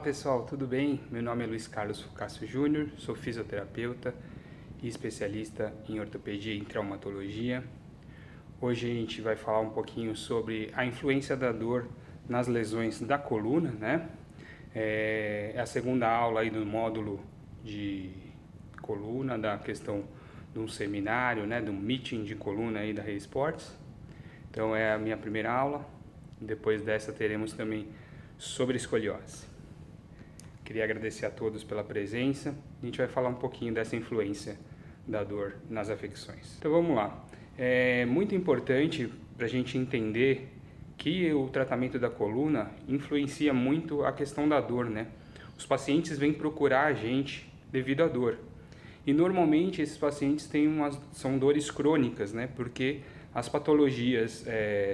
pessoal, tudo bem? Meu nome é Luiz Carlos Fucácio Júnior, sou fisioterapeuta e especialista em ortopedia e traumatologia. Hoje a gente vai falar um pouquinho sobre a influência da dor nas lesões da coluna, né? É a segunda aula aí do módulo de coluna, da questão de um seminário, né? De um meeting de coluna aí da Rei Esportes. Então é a minha primeira aula. Depois dessa teremos também sobre escoliose. Queria agradecer a todos pela presença. A gente vai falar um pouquinho dessa influência da dor nas afecções. Então vamos lá. É muito importante para a gente entender que o tratamento da coluna influencia muito a questão da dor, né? Os pacientes vêm procurar a gente devido à dor. E normalmente esses pacientes são dores crônicas, né? Porque as patologias,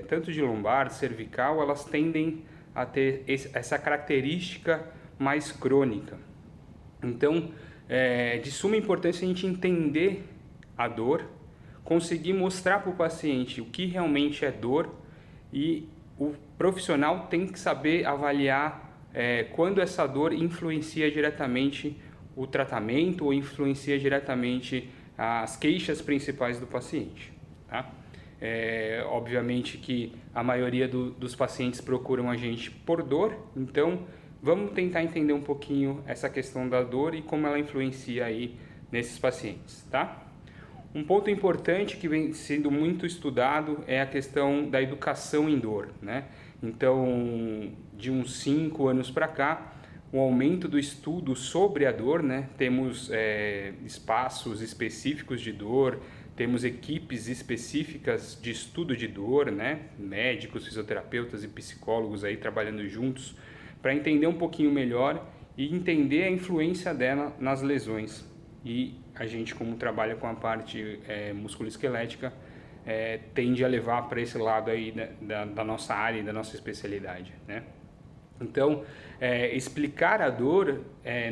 tanto de lombar, cervical, elas tendem a ter essa característica mais crônica. Então, é de suma importância a gente entender a dor, conseguir mostrar para o paciente o que realmente é dor, e o profissional tem que saber avaliar quando essa dor influencia diretamente o tratamento ou influencia diretamente as queixas principais do paciente, tá? Obviamente que a maioria dos pacientes procuram a gente por dor, então vamos tentar entender um pouquinho essa questão da dor e como ela influencia aí nesses pacientes, tá? Um ponto importante que vem sendo muito estudado é a questão da educação em dor, né? Então, de uns 5 anos para cá, o aumento do estudo sobre a dor, né? Temos espaços específicos de dor, temos equipes específicas de estudo de dor, né? Médicos, fisioterapeutas e psicólogos aí trabalhando juntos para entender um pouquinho melhor e entender a influência dela nas lesões. E a gente, como trabalha com a parte musculoesquelética, tende a levar para esse lado aí da nossa área e da nossa especialidade, né? Então, explicar a dor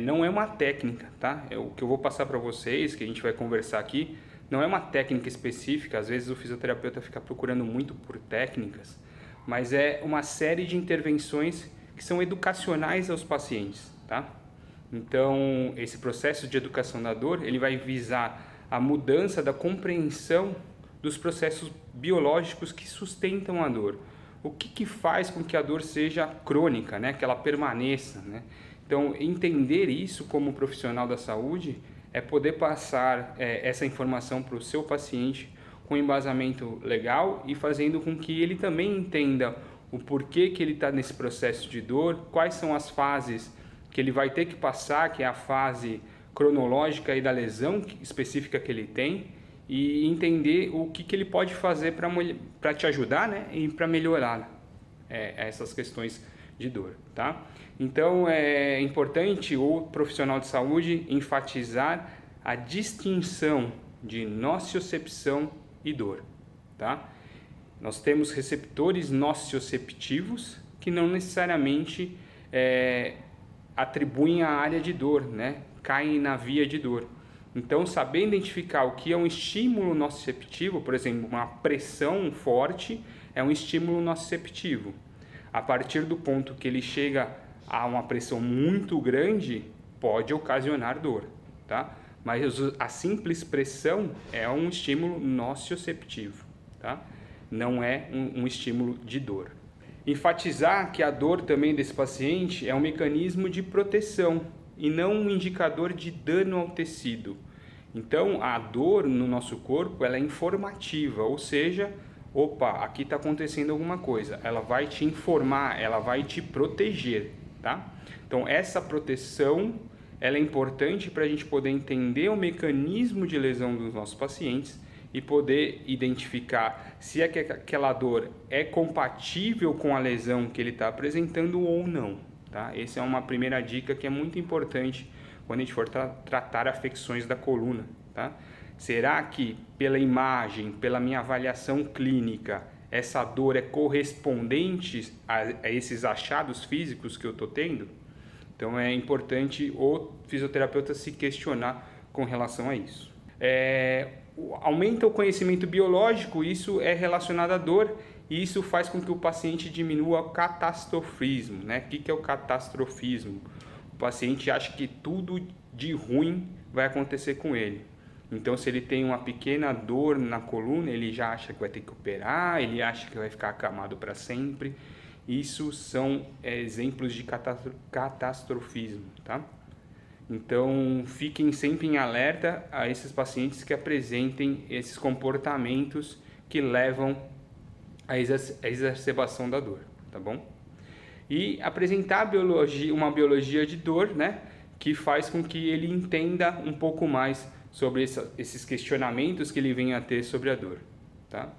não é uma técnica, tá? O que eu vou passar para vocês, que a gente vai conversar aqui, não é uma técnica específica. Às vezes o fisioterapeuta fica procurando muito por técnicas, mas é uma série de intervenções que são educacionais aos pacientes, tá? Então, esse processo de educação da dor, ele vai visar a mudança da compreensão dos processos biológicos que sustentam a dor. O que faz com que a dor seja crônica, né? Que ela permaneça, né? Então, entender isso como profissional da saúde é poder passar essa informação para o seu paciente com embasamento legal e fazendo com que ele também entenda o porquê que ele está nesse processo de dor, quais são as fases que ele vai ter que passar, que é a fase cronológica e da lesão específica que ele tem, e entender o que ele pode fazer para te ajudar, né, e para melhorar essas questões de dor, tá? Então é importante o profissional de saúde enfatizar a distinção de nociocepção e dor, tá? Nós temos receptores nocioceptivos que não necessariamente atribuem a área de dor, né? Caem na via de dor. Então, saber identificar o que é um estímulo nociceptivo, por exemplo, uma pressão forte é um estímulo nociceptivo. A partir do ponto que ele chega a uma pressão muito grande, pode ocasionar dor, tá? Mas a simples pressão é um estímulo nocioceptivo, tá? Não é um estímulo de dor. Enfatizar que a dor também desse paciente é um mecanismo de proteção e não um indicador de dano ao tecido. Então, a dor no nosso corpo ela é informativa, ou seja, opa, aqui está acontecendo alguma coisa. Ela vai te informar, ela vai te proteger, tá? Então, essa proteção ela é importante para a gente poder entender o mecanismo de lesão dos nossos pacientes e poder identificar se aquela dor é compatível com a lesão que ele está apresentando ou não, tá? Essa é uma primeira dica que é muito importante quando a gente for tratar afecções da coluna, tá? Será que pela imagem, pela minha avaliação clínica, essa dor é correspondente a esses achados físicos que eu estou tendo? Então é importante o fisioterapeuta se questionar com relação a isso. Aumenta o conhecimento biológico, isso é relacionado à dor, e isso faz com que o paciente diminua o catastrofismo, né? O que é o catastrofismo? paciente acha que tudo de ruim vai acontecer com ele. Então, se ele tem uma pequena dor na coluna, ele já acha que vai ter que operar, ele acha que vai ficar acamado para sempre. Isso são exemplos de catastrofismo, tá? Então, fiquem sempre em alerta a esses pacientes que apresentem esses comportamentos que levam à exacerbação da dor, tá bom? E apresentar uma biologia de dor, né, que faz com que ele entenda um pouco mais sobre esses questionamentos que ele vem a ter sobre a dor, tá?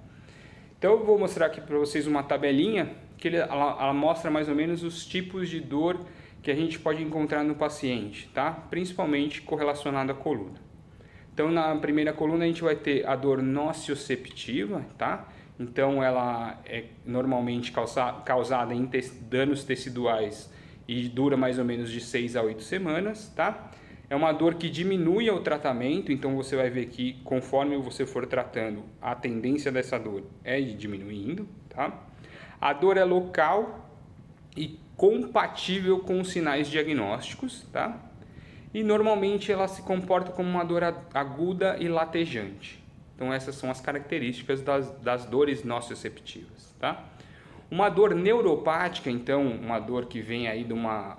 Então, eu vou mostrar aqui para vocês uma tabelinha que ela mostra mais ou menos os tipos de dor que a gente pode encontrar no paciente, tá? Principalmente correlacionado à coluna. Então, na primeira coluna a gente vai ter a dor nocioceptiva, tá? Então, ela é normalmente causada em danos teciduais e dura mais ou menos de 6 a 8 semanas, tá? É uma dor que diminui ao tratamento, então você vai ver que conforme você for tratando, a tendência dessa dor é diminuindo, tá? A dor é local e compatível com os sinais diagnósticos, tá? E normalmente ela se comporta como uma dor aguda e latejante. Então essas são as características das dores nocioceptivas, tá? Uma dor neuropática, então uma dor que vem aí de uma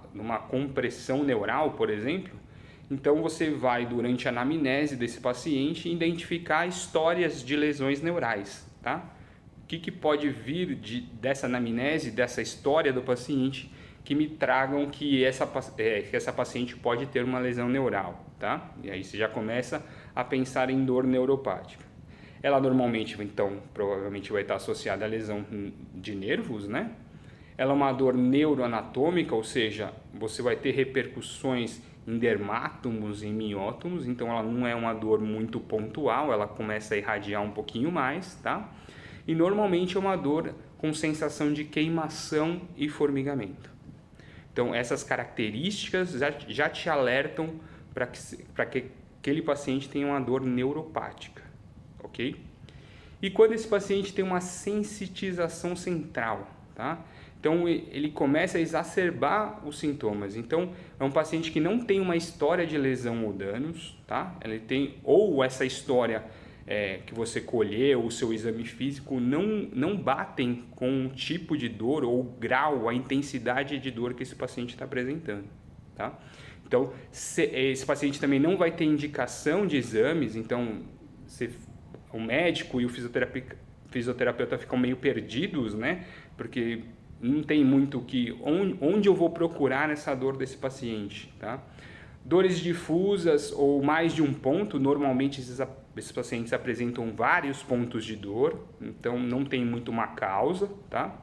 compressão neural, por exemplo, então você vai durante a anamnese desse paciente identificar histórias de lesões neurais, tá? O que pode vir dessa anamnese, dessa história do paciente, que me tragam que essa paciente pode ter uma lesão neural, tá? E aí você já começa a pensar em dor neuropática. Ela normalmente, então, provavelmente vai estar associada à lesão de nervos, né? Ela é uma dor neuroanatômica, ou seja, você vai ter repercussões em dermátomos e miótomos, então ela não é uma dor muito pontual, ela começa a irradiar um pouquinho mais, tá? E normalmente é uma dor com sensação de queimação e formigamento. Então essas características já te alertam para que aquele paciente tenha uma dor neuropática, ok? E quando esse paciente tem uma sensitização central, tá? Então ele começa a exacerbar os sintomas. Então é um paciente que não tem uma história de lesão ou danos, tá? Ele tem ou essa história que você colheu, o seu exame físico não batem com o tipo de dor ou o grau, a intensidade de dor que esse paciente está apresentando, tá? Então esse paciente também não vai ter indicação de exames, então o médico e o fisioterapeuta ficam meio perdidos, né? Porque não tem muito onde eu vou procurar essa dor desse paciente, tá? Dores difusas ou mais de um ponto, normalmente esses pacientes apresentam vários pontos de dor, então não tem muito uma causa, tá?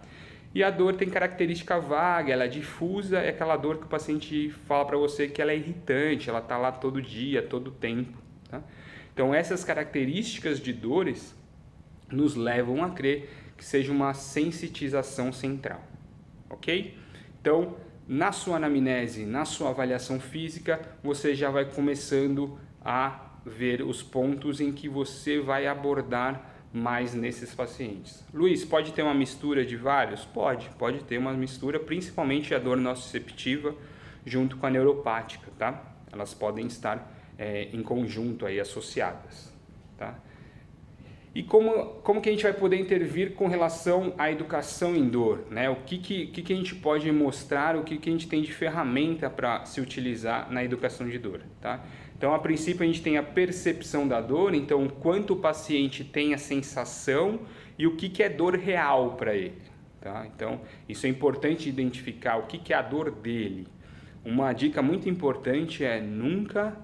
E a dor tem característica vaga, ela é difusa, é aquela dor que o paciente fala para você que ela é irritante, ela tá lá todo dia, todo tempo, tá? Então essas características de dores nos levam a crer que seja uma sensitização central, ok? Então, na sua anamnese, na sua avaliação física, você já vai começando a ver os pontos em que você vai abordar mais nesses pacientes. Luiz, pode ter uma mistura de vários? Pode ter uma mistura, principalmente a dor nociceptiva junto com a neuropática, tá? Elas podem estar em conjunto aí, associadas, tá? E como que a gente vai poder intervir com relação à educação em dor, né? O que a gente pode mostrar, o que a gente tem de ferramenta para se utilizar na educação de dor, tá? Então, a princípio, a gente tem a percepção da dor, então, quanto o paciente tem a sensação e o que é dor real para ele, tá? Então, isso é importante identificar o que é a dor dele. Uma dica muito importante é nunca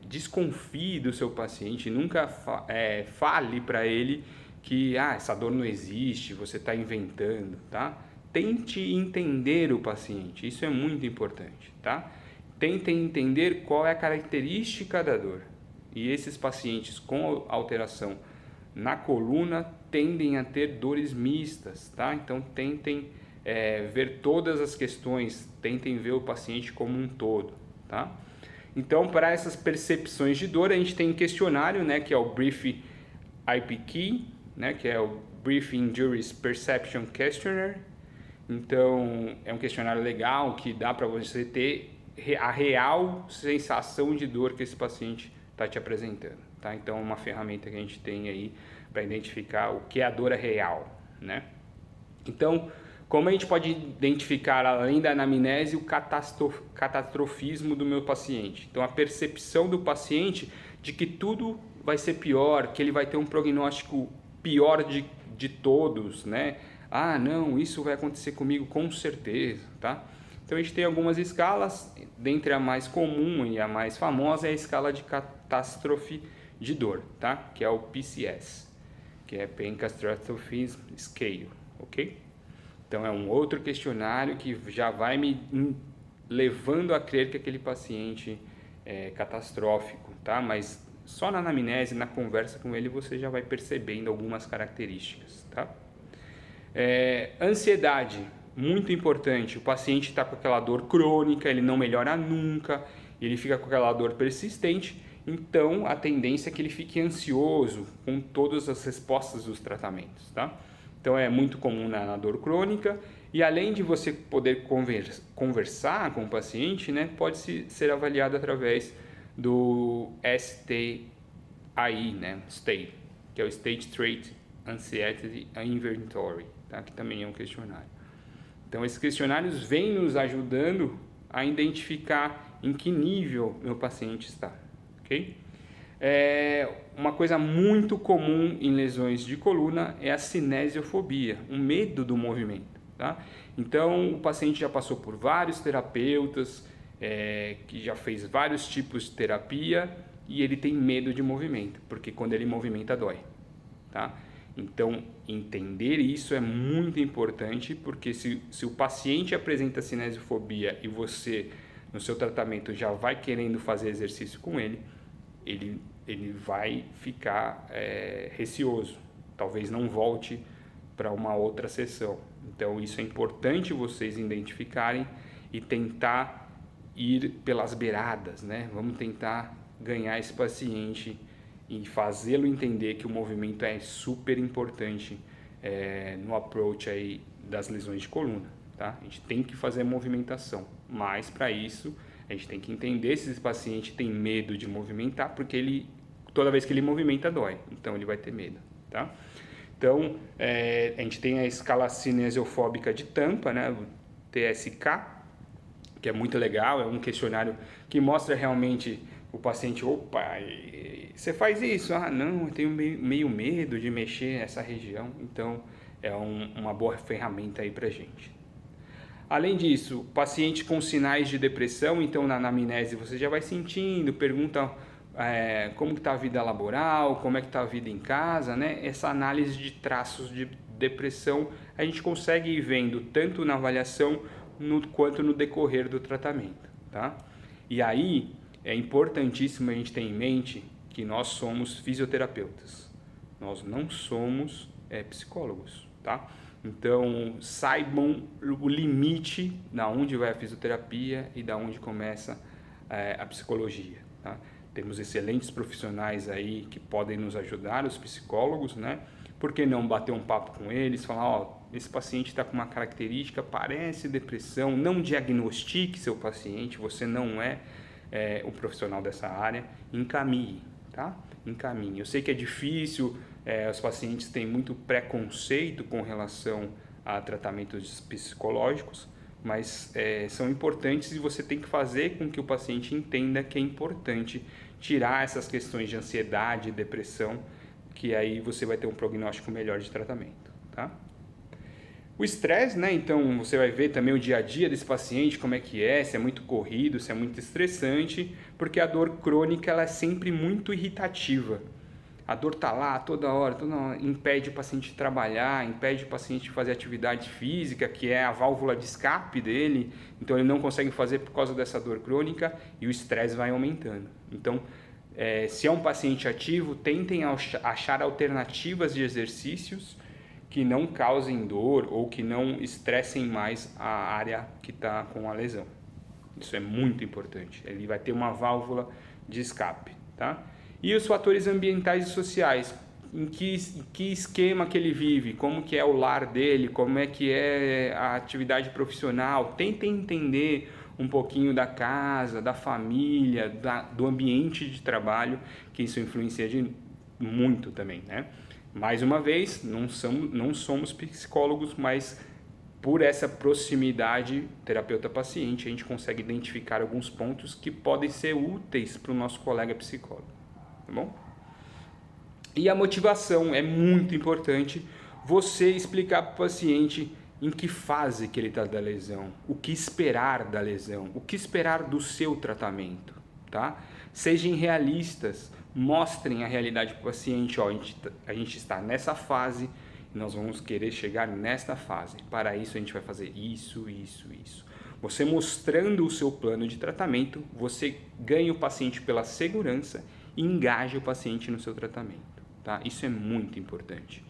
desconfie do seu paciente, nunca fale para ele que essa dor não existe, você está inventando, tá? Tente entender o paciente, isso é muito importante, tá? Tentem entender qual é a característica da dor. E esses pacientes com alteração na coluna tendem a ter dores mistas, tá? Então tentem ver todas as questões, tentem ver o paciente como um todo, tá? Então, para essas percepções de dor, a gente tem um questionário, né, que é o Brief IPQ, né, que é o Brief Injuries Perception Questionnaire. Então, é um questionário legal que dá para você ter a real sensação de dor que esse paciente está te apresentando, tá? Então, é uma ferramenta que a gente tem aí para identificar o que é a dor real, né? Então, como a gente pode identificar, além da anamnese, o catastrofismo do meu paciente? Então, a percepção do paciente de que tudo vai ser pior, que ele vai ter um prognóstico pior de todos, né? Ah, não, isso vai acontecer comigo com certeza, tá? Então, a gente tem algumas escalas, dentre a mais comum e a mais famosa é a escala de catástrofe de dor, tá? Que é o PCS, que é Pain Catastrophism Scale, ok? Então, é um outro questionário que já vai me levando a crer que aquele paciente é catastrófico, tá? Mas só na anamnese, na conversa com ele, você já vai percebendo algumas características, tá? Ansiedade, muito importante. O paciente está com aquela dor crônica, ele não melhora nunca, ele fica com aquela dor persistente, então a tendência é que ele fique ansioso com todas as respostas dos tratamentos, tá? Então é muito comum na dor crônica e além de você poder conversar com o paciente, né, pode ser avaliado através do STAI, né, STAI, que é o Stage Trait Anxiety Inventory, tá? Que também é um questionário. Então esses questionários vêm nos ajudando a identificar em que nível meu paciente está, ok? Uma coisa muito comum em lesões de coluna é a cinesiofobia, o medo do movimento, tá? Então o paciente já passou por vários terapeutas, que já fez vários tipos de terapia e ele tem medo de movimento, porque quando ele movimenta dói, tá? Então, entender isso é muito importante, porque se o paciente apresenta cinesiofobia e você, no seu tratamento, já vai querendo fazer exercício com ele vai ficar receoso, talvez não volte para uma outra sessão. Então, isso é importante vocês identificarem e tentar ir pelas beiradas, né? Vamos tentar ganhar esse paciente e fazê-lo entender que o movimento é super importante no approach aí das lesões de coluna, tá? A gente tem que fazer movimentação, mas para isso a gente tem que entender se esse paciente tem medo de movimentar, porque toda vez que ele movimenta dói, então ele vai ter medo, tá? Então a gente tem a escala cinesiofóbica de Tampa, né? O TSK, que é muito legal, é um questionário que mostra realmente o paciente, opa, você faz isso? Ah, não, eu tenho meio medo de mexer nessa região, então é uma boa ferramenta aí pra gente. Além disso, paciente com sinais de depressão, então na anamnese você já vai sentindo, pergunta como que está a vida laboral, como é que está a vida em casa, né? Essa análise de traços de depressão a gente consegue ir vendo tanto na avaliação quanto no decorrer do tratamento, tá? E aí é importantíssimo a gente ter em mente que nós somos fisioterapeutas, nós não somos psicólogos, tá? Então saibam o limite da onde vai a fisioterapia e da onde começa a psicologia, tá? Temos excelentes profissionais aí que podem nos ajudar, os psicólogos, né? Por que não bater um papo com eles, falar, ó, esse paciente está com uma característica, parece depressão, não diagnostique seu paciente, você não é o profissional dessa área, encaminhe, tá? Encaminhe. Eu sei que é difícil, os pacientes têm muito preconceito com relação a tratamentos psicológicos, mas são importantes e você tem que fazer com que o paciente entenda que é importante tirar essas questões de ansiedade e depressão, que aí você vai ter um prognóstico melhor de tratamento, tá? O estresse, né? Então você vai ver também o dia a dia desse paciente, como é que é, se é muito corrido, se é muito estressante, porque a dor crônica ela é sempre muito irritativa. A dor tá lá toda hora, impede o paciente de trabalhar, impede o paciente de fazer atividade física, que é a válvula de escape dele, então ele não consegue fazer por causa dessa dor crônica e o estresse vai aumentando. Então, se é um paciente ativo, tentem achar alternativas de exercícios que não causem dor ou que não estressem mais a área que está com a lesão. Isso é muito importante. Ele vai ter uma válvula de escape, tá? E os fatores ambientais e sociais. em que esquema que ele vive, como que é o lar dele, como é que é a atividade profissional. Tentem entender um pouquinho da casa, da família, do ambiente de trabalho, que isso influencia muito também, né? Mais uma vez, não somos psicólogos, mas por essa proximidade terapeuta-paciente, a gente consegue identificar alguns pontos que podem ser úteis para o nosso colega psicólogo, tá bom? E a motivação é muito importante, você explicar para o paciente em que fase que ele está da lesão, o que esperar da lesão, o que esperar do seu tratamento, tá? Sejam realistas, mostrem a realidade para o paciente, ó, a gente está nessa fase, nós vamos querer chegar nesta fase, para isso a gente vai fazer isso. Você mostrando o seu plano de tratamento, você ganha o paciente pela segurança e engaja o paciente no seu tratamento. Tá? Isso é muito importante.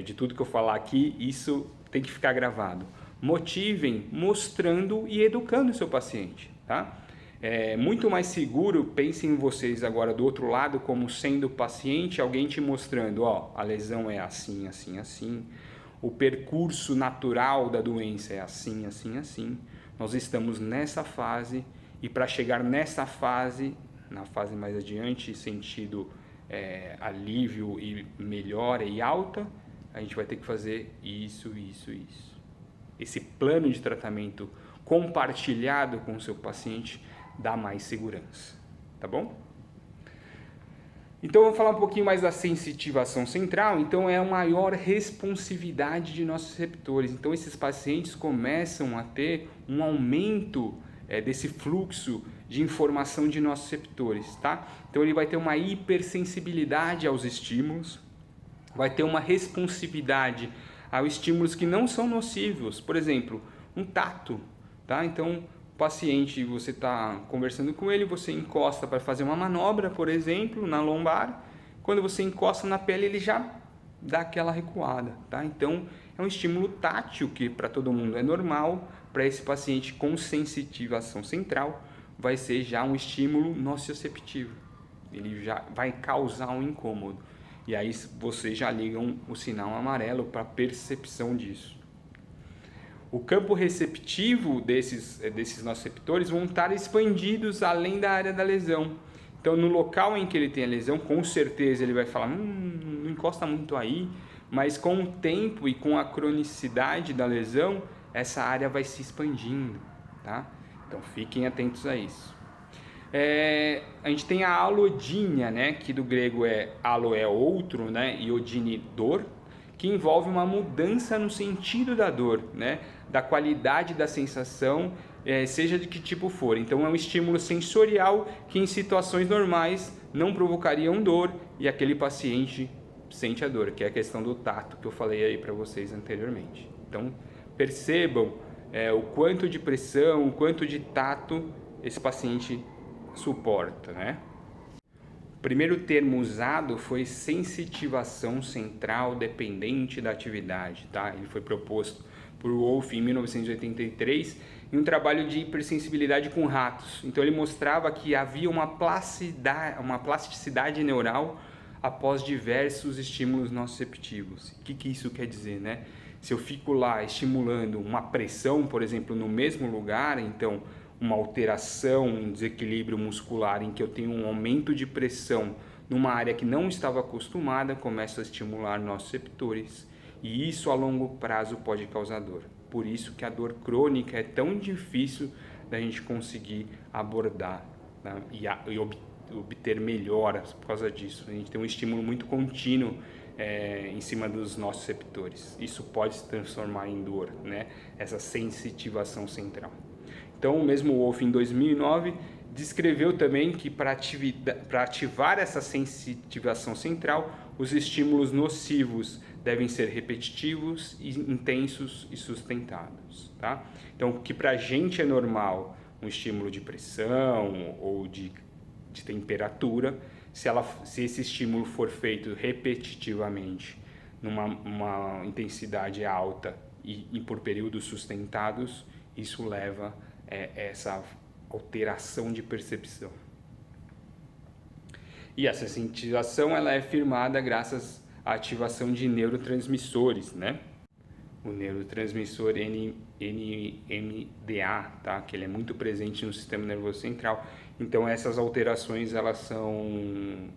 De tudo que eu falar aqui, isso tem que ficar gravado. Motivem mostrando e educando o seu paciente. Tá? É muito mais seguro, pensem em vocês agora do outro lado, como sendo o paciente, alguém te mostrando, ó, a lesão é assim, o percurso natural da doença é assim. Nós estamos nessa fase e para chegar nessa fase, na fase mais adiante, sentido alívio e melhora e alta, a gente vai ter que fazer isso. Esse plano de tratamento compartilhado com o seu paciente dá mais segurança, tá bom? Então, vamos falar um pouquinho mais da sensitivação central. Então, é a maior responsividade de nossos receptores. Então, esses pacientes começam a ter um aumento desse fluxo de informação de nossos receptores, tá? Então, ele vai ter uma hipersensibilidade aos estímulos, vai ter uma responsividade a estímulos que não são nocivos. Por exemplo, um tato, tá? Então, paciente, você está conversando com ele, você encosta para fazer uma manobra, por exemplo, na lombar. Quando você encosta na pele, ele já dá aquela recuada, tá? Então, é um estímulo tátil que para todo mundo é normal. Para esse paciente com sensitivação central, vai ser já um estímulo nocioceptivo. Ele já vai causar um incômodo. E aí vocês já ligam o sinal amarelo para percepção disso. O campo receptivo desses nociceptores vão estar expandidos além da área da lesão. Então, no local em que ele tem a lesão, com certeza ele vai falar, não encosta muito aí, mas com o tempo e com a cronicidade da lesão, essa área vai se expandindo, tá? Então, fiquem atentos a isso. A gente tem a alodínia, né, que do grego alo é outro, né, e odine dor, que envolve uma mudança no sentido da dor, né, da qualidade da sensação, seja de que tipo for. Então é um estímulo sensorial que em situações normais não provocariam dor e aquele paciente sente a dor, que é a questão do tato que eu falei aí para vocês anteriormente. Então percebam o quanto de pressão, o quanto de tato esse paciente suporta, né? O primeiro termo usado foi sensitivação central dependente da atividade, tá? Ele foi proposto por Wolff em 1983 em um trabalho de hipersensibilidade com ratos. Então ele mostrava que havia uma plasticidade neural após diversos estímulos nociceptivos. O que isso quer dizer, né? Se eu fico lá estimulando uma pressão, por exemplo, no mesmo lugar, então uma alteração, um desequilíbrio muscular em que eu tenho um aumento de pressão numa área que não estava acostumada, começa a estimular nociceptores e isso a longo prazo pode causar dor. Por isso que a dor crônica é tão difícil da gente conseguir abordar, né? e obter melhoras por causa disso. A gente tem um estímulo muito contínuo em cima dos nociceptores. Isso pode se transformar em dor, né? Essa sensitivação central. Então, o mesmo Wolff, em 2009, descreveu também que para ativar essa sensitivação central, os estímulos nocivos devem ser repetitivos, intensos e sustentados. Tá? Então, o que para a gente é normal, um estímulo de pressão ou de temperatura, se esse estímulo for feito repetitivamente, numa intensidade alta e por períodos sustentados, isso leva essa alteração de percepção. E essa sensitização ela é firmada graças a ativação de neurotransmissores, né? O neurotransmissor NMDA, tá? Que ele é muito presente no sistema nervoso central. Então essas alterações elas são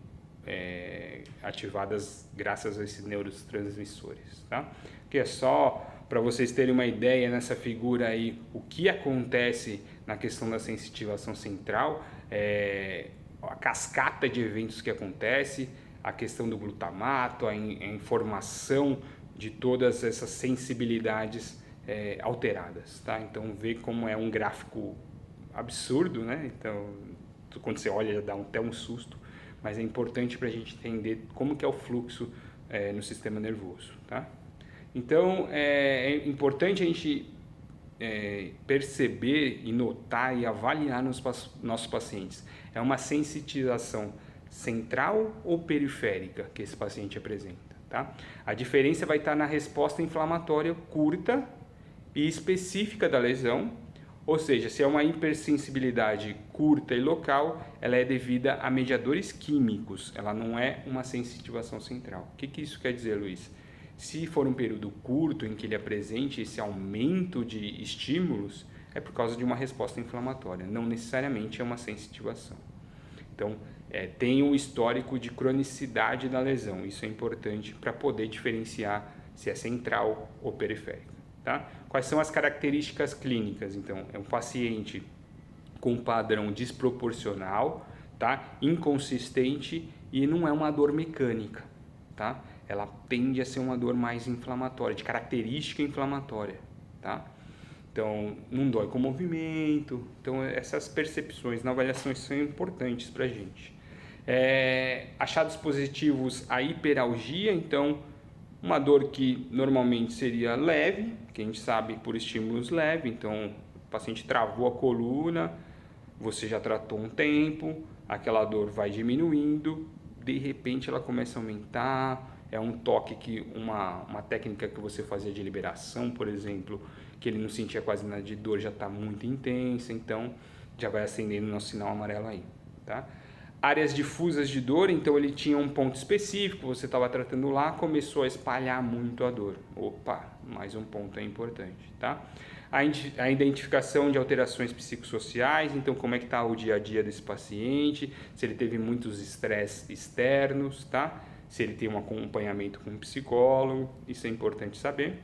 ativadas graças a esses neurotransmissores, tá? Que é só para vocês terem uma ideia nessa figura aí, o que acontece na questão da sensitivação central, a cascata de eventos que acontece, a questão do glutamato, a informação de todas essas sensibilidades alteradas, tá? Então vê como é um gráfico absurdo, né? Então quando você olha já dá até um susto, mas é importante para a gente entender como que é o fluxo no sistema nervoso, tá? Então é importante a gente perceber e notar e avaliar nos nossos pacientes. É uma sensitização central ou periférica que esse paciente apresenta, tá? A diferença vai estar na resposta inflamatória curta e específica da lesão, ou seja, se é uma hipersensibilidade curta e local, ela é devida a mediadores químicos, ela não é uma sensitivação central. O que isso quer dizer, Luiz? Se for um período curto em que ele apresente esse aumento de estímulos, é por causa de uma resposta inflamatória, não necessariamente é uma sensitivação. Então, tem um histórico de cronicidade da lesão, isso é importante para poder diferenciar se é central ou periférica, tá? Quais são as características clínicas? Então, é um paciente com padrão desproporcional, tá? Inconsistente e não é uma dor mecânica, tá? Ela tende a ser uma dor mais inflamatória, de característica inflamatória, tá? Então, não dói com movimento. Então, essas percepções na avaliação são importantes para a gente. Achados positivos, a hiperalgia. Então, uma dor que normalmente seria leve, que a gente sabe por estímulos leves. Então, o paciente travou a coluna, você já tratou um tempo, aquela dor vai diminuindo, de repente ela começa a aumentar. É um toque que uma técnica que você fazia de liberação, por exemplo, que ele não sentia quase nada de dor, já está muito intensa, então já vai acendendo o nosso sinal amarelo aí, tá? Áreas difusas de dor, então ele tinha um ponto específico, você estava tratando lá, começou a espalhar muito a dor. Opa, mais um ponto importante, tá? A identificação de alterações psicossociais, então como é que está o dia a dia desse paciente, se ele teve muitos estresses externos, tá? Se ele tem um acompanhamento com um psicólogo, isso é importante saber.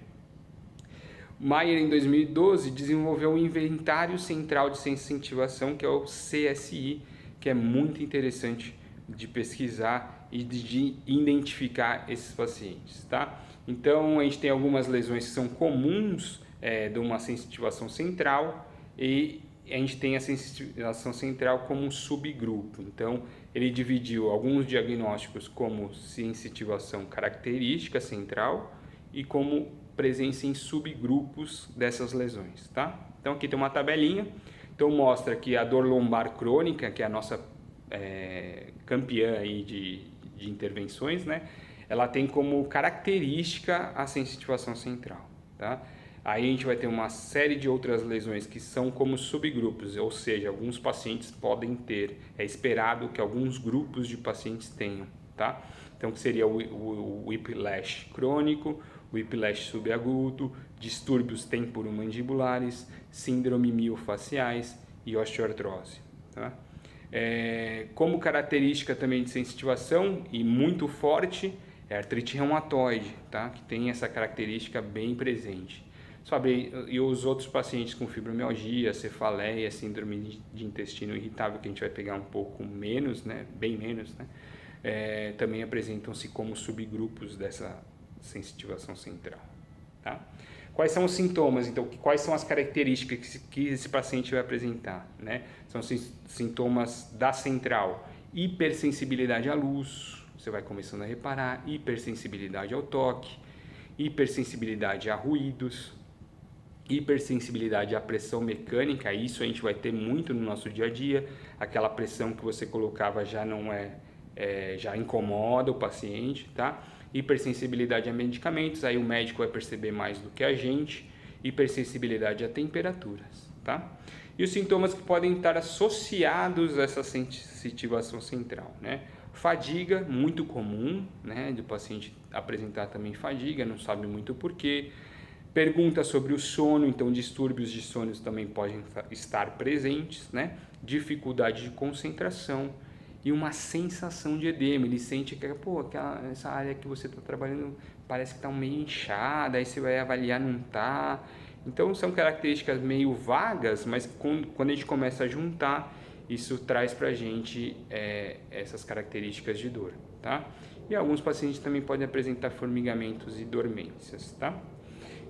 Maier, em 2012, desenvolveu um inventário central de sensitivação, que é o CSI, que é muito interessante de pesquisar e de identificar esses pacientes, tá? Então, a gente tem algumas lesões que são comuns de uma sensitivação central e a gente tem a sensitivação central como um subgrupo. Então, ele dividiu alguns diagnósticos como sensitivação característica central e como presença em subgrupos dessas lesões, tá? Então, aqui tem uma tabelinha. Então, mostra que a dor lombar crônica, que é a nossa campeã aí de intervenções, né? Ela tem como característica a sensitivação central, tá? Aí a gente vai ter uma série de outras lesões que são como subgrupos, ou seja, alguns pacientes podem ter, é esperado que alguns grupos de pacientes tenham, tá? Então, que seria o whiplash crônico, o whiplash subagudo, distúrbios temporomandibulares, síndrome miofaciais e osteoartrose, tá? Como característica também de sensitivação e muito forte, é a artrite reumatoide, tá? Que tem essa característica bem presente. Sabe, e os outros pacientes com fibromialgia, cefaleia, síndrome de intestino irritável, que a gente vai pegar um pouco menos, né? Bem menos, né? Também apresentam-se como subgrupos dessa sensitivação central, tá? Quais são os sintomas, então? Quais são as características que esse paciente vai apresentar, né? São sintomas da central: hipersensibilidade à luz, você vai começando a reparar, hipersensibilidade ao toque, hipersensibilidade a ruídos, hipersensibilidade à pressão mecânica. Isso a gente vai ter muito no nosso dia a dia, aquela pressão que você colocava já não já incomoda o paciente, tá? Hipersensibilidade a medicamentos, aí o médico vai perceber mais do que a gente. Hipersensibilidade a temperaturas, tá? E os sintomas que podem estar associados a essa sensitivação central, né? Fadiga, muito comum, né, do paciente apresentar também fadiga, não sabe muito porquê. Pergunta sobre o sono, então distúrbios de sono também podem estar presentes, né? Dificuldade de concentração e uma sensação de edema. Ele sente que, essa área que você está trabalhando parece que está meio inchada, aí você vai avaliar, não está. Então são características meio vagas, mas quando a gente começa a juntar, isso traz para a gente essas características de dor, tá? E alguns pacientes também podem apresentar formigamentos e dormências, tá?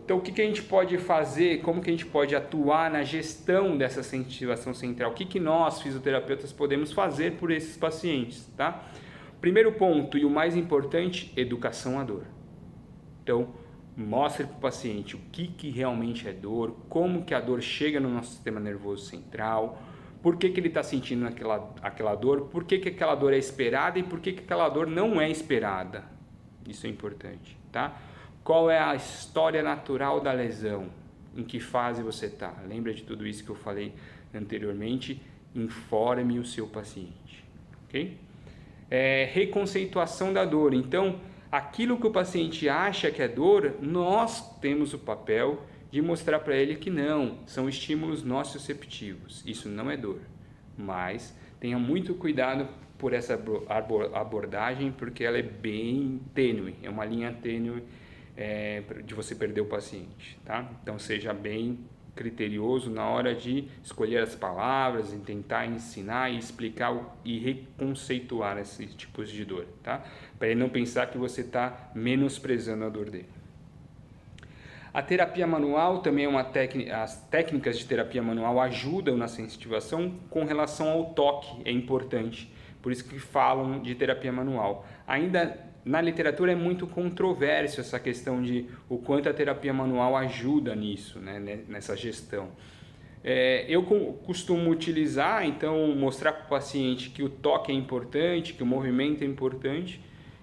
Então, o que a gente pode fazer, como que a gente pode atuar na gestão dessa sensitivação central? O que nós, fisioterapeutas, podemos fazer por esses pacientes, tá? Primeiro ponto e o mais importante, educação à dor. Então, mostre para o paciente o que realmente é dor, como que a dor chega no nosso sistema nervoso central, por que ele está sentindo aquela dor, por que aquela dor é esperada e por que aquela dor não é esperada. Isso é importante, tá? Qual é a história natural da lesão? Em que fase você está? Lembra de tudo isso que eu falei anteriormente? Informe o seu paciente, ok? Reconceituação da dor. Então, aquilo que o paciente acha que é dor, nós temos o papel de mostrar para ele que não, são estímulos nociceptivos. Isso não é dor, mas tenha muito cuidado por essa abordagem, porque ela é bem tênue, é uma linha tênue de você perder o paciente, tá? Então seja bem criterioso na hora de escolher as palavras, em tentar ensinar e explicar e reconceituar esses tipos de dor, tá? Para ele não pensar que você está menosprezando a dor dele. A terapia manual também é uma técnica, as técnicas de terapia manual ajudam na sensitivação com relação ao toque, é importante, por isso que falam de terapia manual. Ainda na literatura é muito controverso essa questão de o quanto a terapia manual ajuda nisso, né, nessa gestão. Eu costumo utilizar, então, mostrar para o paciente que o toque é importante, que o movimento é importante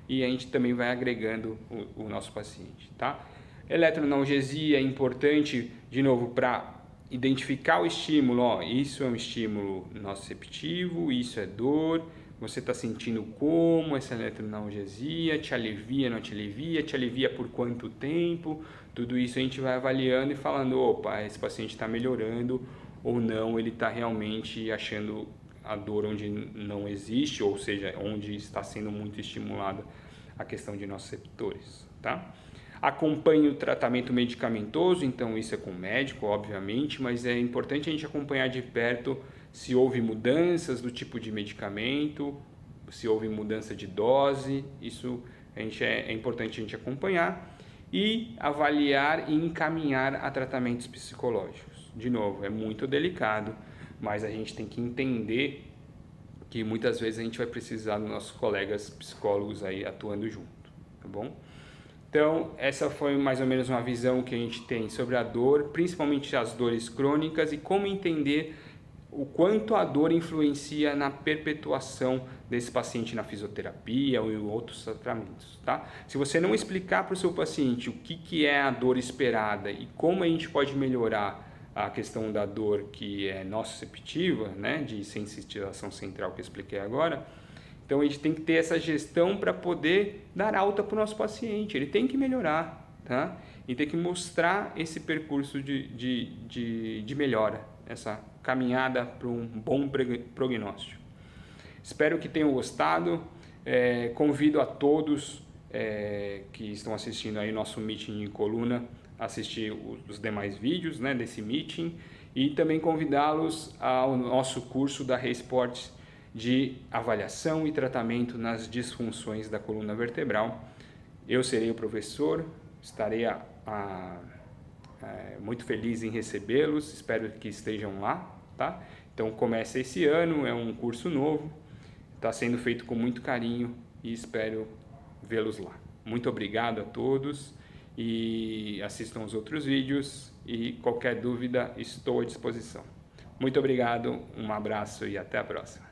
e a gente também vai agregando o nosso paciente, tá? Eletroanalgesia é importante, de novo, para identificar o estímulo. Ó, isso é um estímulo nociceptivo, isso é dor. Você está sentindo como essa eletroanalgesia te alivia, não te alivia por quanto tempo? Tudo isso a gente vai avaliando e falando, opa, esse paciente está melhorando ou não, ele está realmente achando a dor onde não existe, ou seja, onde está sendo muito estimulada a questão de nociceptores, tá? Acompanhe o tratamento medicamentoso, então isso é com o médico, obviamente, mas é importante a gente acompanhar de perto se houve mudanças do tipo de medicamento, se houve mudança de dose, isso é importante a gente acompanhar e avaliar e encaminhar a tratamentos psicológicos. De novo, é muito delicado, mas a gente tem que entender que muitas vezes a gente vai precisar dos nossos colegas psicólogos aí atuando junto, tá bom? Então, essa foi mais ou menos uma visão que a gente tem sobre a dor, principalmente as dores crônicas e como entender o quanto a dor influencia na perpetuação desse paciente na fisioterapia ou em outros tratamentos, tá? Se você não explicar para o seu paciente o que é a dor esperada e como a gente pode melhorar a questão da dor que é nociceptiva, né, de sensitivação central que eu expliquei agora, então a gente tem que ter essa gestão para poder dar alta para o nosso paciente, ele tem que melhorar, tá? E tem que mostrar esse percurso de melhora, essa caminhada para um bom prognóstico. Espero que tenham gostado, convido a todos que estão assistindo aí nosso meeting em coluna, a assistir os demais vídeos, né, desse meeting e também convidá-los ao nosso curso da Resports de avaliação e tratamento nas disfunções da coluna vertebral. Eu serei o professor, estarei muito feliz em recebê-los, espero que estejam lá, tá? Então começa esse ano, é um curso novo, está sendo feito com muito carinho e espero vê-los lá. Muito obrigado a todos e assistam os outros vídeos e qualquer dúvida estou à disposição. Muito obrigado, um abraço e até a próxima.